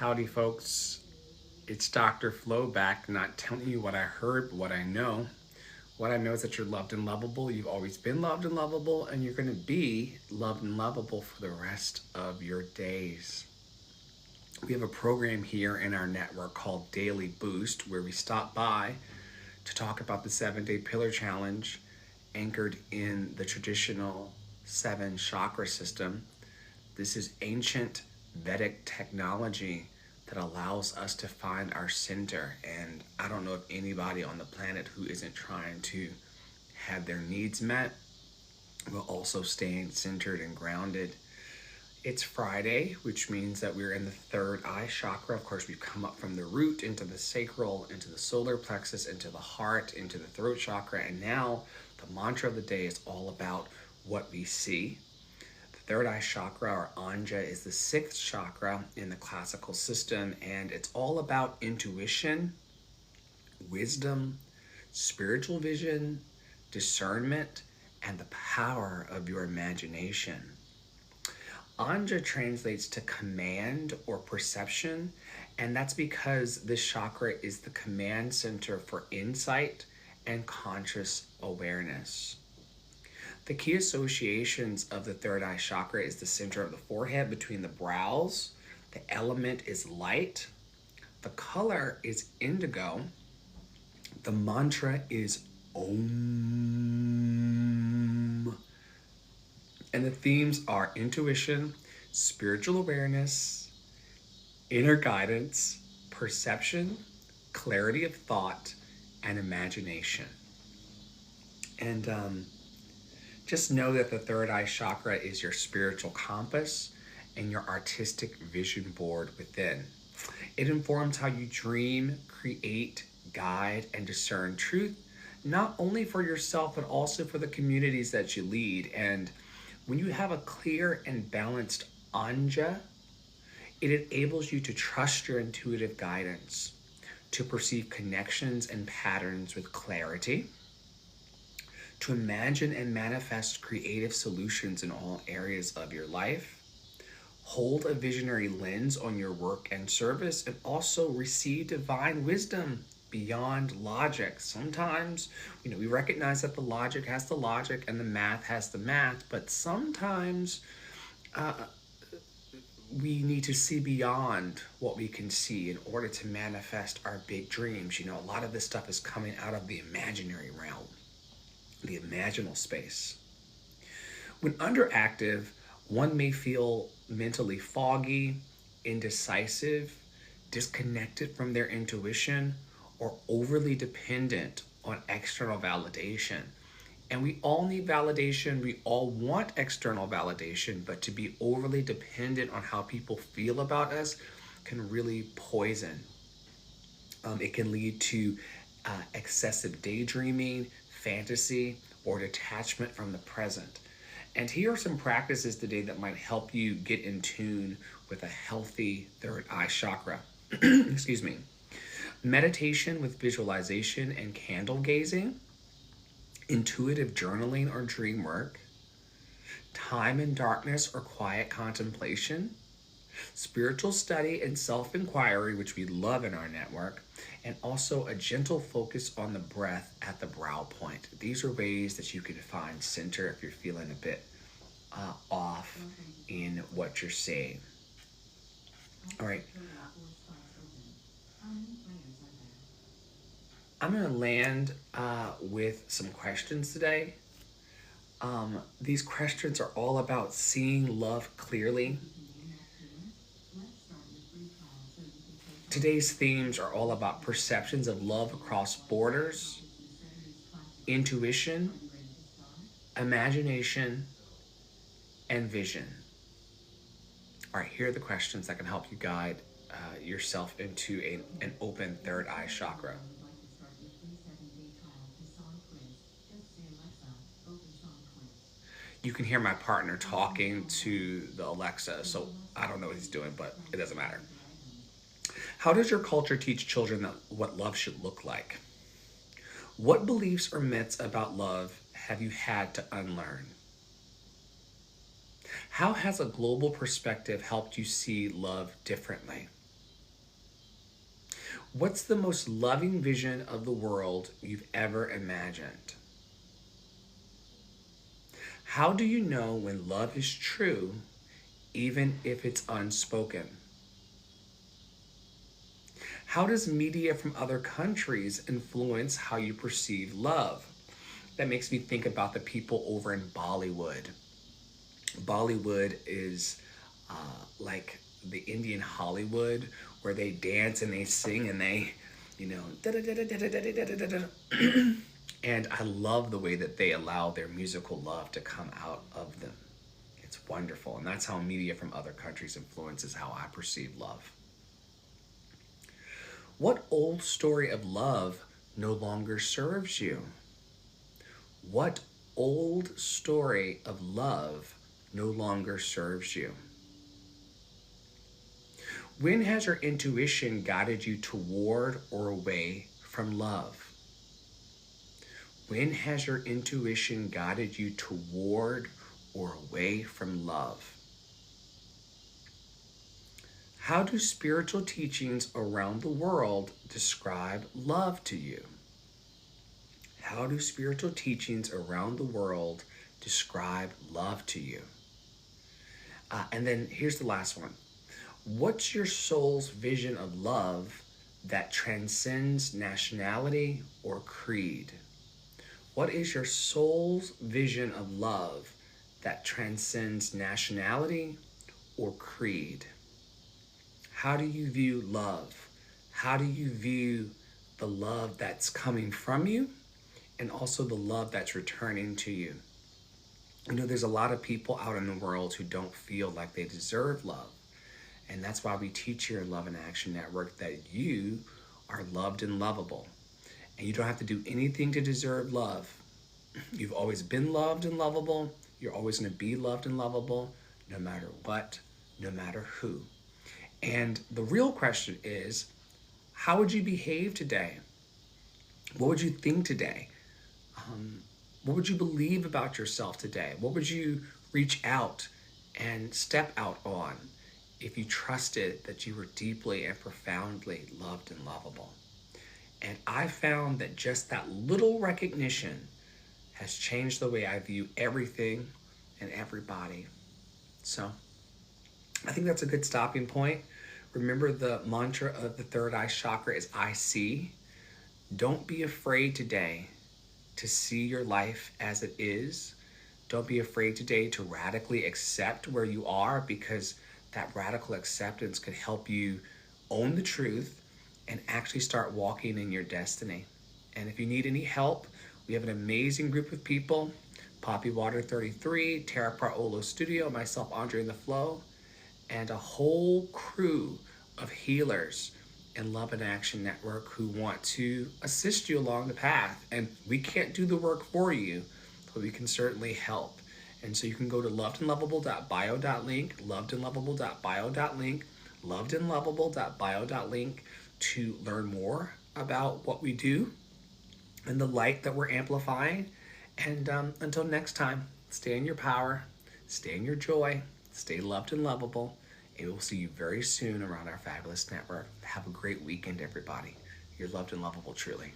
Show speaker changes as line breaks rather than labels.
Howdy, folks. It's Dr. Flo back, not telling you what I heard, but what I know. What I know is that you're loved and lovable. You've always been loved and lovable, and you're going to be loved and lovable for the rest of your days. We have a program here in our network called Daily Boost, where we stop by to talk about the 7-day pillar challenge anchored in the traditional 7 chakra system. This is ancient Vedic technology that allows us to find our center. And I don't know of anybody on the planet who isn't trying to have their needs met while also staying centered and grounded. It's Friday, which means that we're in the third eye chakra. Of course, we've come up from the root into the sacral, into the solar plexus, into the heart, into the throat chakra. And now the mantra of the day is all about what we see. Third eye chakra, or Anja, is the 6th chakra in the classical system, and it's all about intuition, wisdom, spiritual vision, discernment, and the power of your imagination. Anja translates to command or perception, and that's because this chakra is the command center for insight and conscious awareness. The key associations of the third eye chakra is the center of the forehead between the brows. The element is light. The color is indigo. The mantra is Om. And the themes are intuition, spiritual awareness, inner guidance, perception, clarity of thought, and imagination. And just know that the third eye chakra is your spiritual compass and your artistic vision board within. It informs how you dream, create, guide, and discern truth, not only for yourself, but also for the communities that you lead. And when you have a clear and balanced Anja, it enables you to trust your intuitive guidance, to perceive connections and patterns with clarity, to imagine and manifest creative solutions in all areas of your life, hold a visionary lens on your work and service, and also receive divine wisdom beyond logic. Sometimes, we recognize that the logic has the logic and the math has the math, but sometimes we need to see beyond what we can see in order to manifest our big dreams. A lot of this stuff is coming out of the imaginary realm, the imaginal space. When underactive, one may feel mentally foggy, indecisive, disconnected from their intuition, or overly dependent on external validation. And we all need validation. We all want external validation, but to be overly dependent on how people feel about us can really poison. It can lead to excessive daydreaming, fantasy, or detachment from the present. And here are some practices today that might help you get in tune with a healthy third eye chakra. Excuse me. Meditation with visualization and candle gazing, intuitive journaling or dream work, time in darkness or quiet contemplation, spiritual study and self-inquiry, which we love in our network, and also a gentle focus on the breath at the brow point. These are ways that you can find center if you're feeling a bit off in what you're saying. All right. I'm going to land with some questions today. These questions are all about seeing love clearly. Today's themes are all about perceptions of love across borders, intuition, imagination, and vision. All right, here are the questions that can help you guide yourself into an open third eye chakra. You can hear my partner talking to the Alexa, so I don't know what he's doing, but it doesn't matter. How does your culture teach children what love should look like? What beliefs or myths about love have you had to unlearn? How has a global perspective helped you see love differently? What's the most loving vision of the world you've ever imagined? How do you know when love is true, even if it's unspoken? How does media from other countries influence how you perceive love? That makes me think about the people over in Bollywood. Bollywood is like the Indian Hollywood, where they dance and they sing and they, you know, and I love the way that they allow their musical love to come out of them. It's wonderful, and that's how media from other countries influences how I perceive love. What old story of love no longer serves you? What old story of love no longer serves you? When has your intuition guided you toward or away from love? When has your intuition guided you toward or away from love? How do spiritual teachings around the world describe love to you? How do spiritual teachings around the world describe love to you? And then here's the last one. What's your soul's vision of love that transcends nationality or creed? What is your soul's vision of love that transcends nationality or creed? How do you view love? How do you view the love that's coming from you and also the love that's returning to you? You know, there's a lot of people out in the world who don't feel like they deserve love. And that's why we teach here in Love in Action Network that you are loved and lovable. And you don't have to do anything to deserve love. You've always been loved and lovable. You're always going to be loved and lovable, no matter what, no matter who. And the real question is, how would you behave today? What would you think today? What would you believe about yourself today? What would you reach out and step out on if you trusted that you were deeply and profoundly loved and lovable? And I found that just that little recognition has changed the way I view everything and everybody. So I think that's a good stopping point. Remember, the mantra of the third eye chakra is I see. Don't be afraid today to see your life as it is. Don't be afraid today to radically accept where you are, because that radical acceptance could help you own the truth and actually start walking in your destiny. And if you need any help, we have an amazing group of people, Poppy Water 33, Tara Parolo Studio, myself, Andre in the Flow, and a whole crew of healers in Love in Action Network who want to assist you along the path. And we can't do the work for you, but we can certainly help. And so you can go to lovedandlovable.bio.link, lovedandlovable.bio.link, lovedandlovable.bio.link to learn more about what we do and the light that we're amplifying. And until next time, stay in your power, stay in your joy, stay loved and lovable, and we'll see you very soon around our fabulous network. Have a great weekend, everybody. You're loved and lovable, truly.